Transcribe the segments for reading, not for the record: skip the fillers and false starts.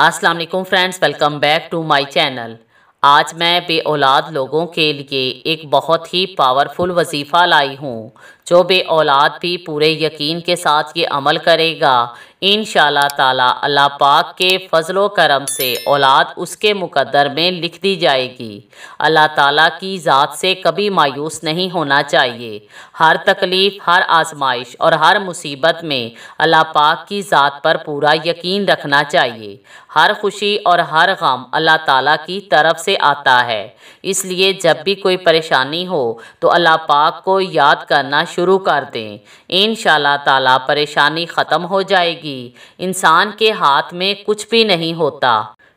अस्सलाम वालेकुम friends, welcome back to my channel. आज मैं बे औलाद लोगों के लिए एक बहुत ही पावरफुल वजीफ़ा लाई हूँ जो बे औलाद भी पूरे यकीन के साथ ये अमल करेगा। इंशाअल्लाह ताला अल्लाह पाक के फ़ज़ल करम से औलाद उसके मुक़द्दर में लिख दी जाएगी। अल्लाह ताला की ज़ात से कभी मायूस नहीं होना चाहिए। हर तकलीफ़, हर आजमाइश और हर मुसीबत में अल्लाह पाक की ज़ात पर पूरा यकीन रखना चाहिए। हर खुशी और हर गम अल्लाह ताला की तरफ से आता है, इसलिए जब भी कोई परेशानी हो तो अल्लाह पाक को याद करना शुरू कर दें। इंशाअल्लाह ताला परेशानी ख़त्म हो जाएगी। इंसान के हाथ में कुछ भी नहीं होता,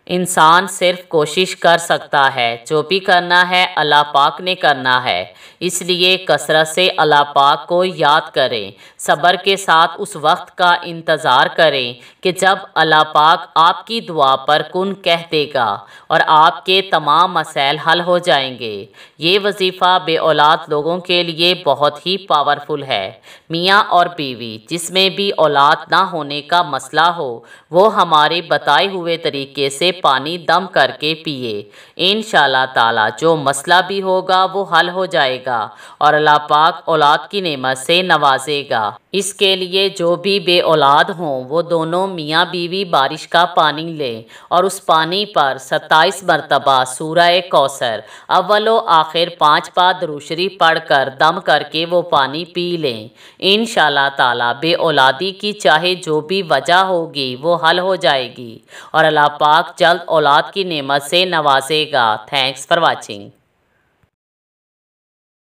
इंसान सिर्फ कोशिश कर सकता है। जो भी करना है अल्लाह पाक ने करना है, इसलिए कसरत से अल्लाह पाक को याद करें। सब्र के साथ उस वक्त का इंतज़ार करें कि जब अल्लाह पाक आपकी दुआ पर कुन कह देगा और आपके तमाम मसाइल हल हो जाएंगे। ये वजीफ़ा बे औलाद लोगों के लिए बहुत ही पावरफुल है। मियाँ और बीवी जिसमें भी औलाद ना होने का मसला हो, वो हमारे बताए हुए तरीके से पानी दम करके पिए। इंशाअल्लाह ताला जो मसला भी होगा वो हल हो जाएगा और अल्लाह पाक औलाद की नेमत से नवाजेगा। इसके लिए जो भी बे औलाद हों वो दोनों मियाँ बीवी बारिश का पानी लें और उस पानी पर 27 मरतबा सूरह कौसर अव्वलो आखिर 5 बार दुरूद शरीफ पढ़कर दम करके वो पानी पी लें। इंशाअल्लाह ताला बे औलादी की चाहे जो भी वजह होगी वो हल हो जाएगी और अल्लाह पाक जल्द औलाद की नेमत से नवाजेगा। Thanks for watching.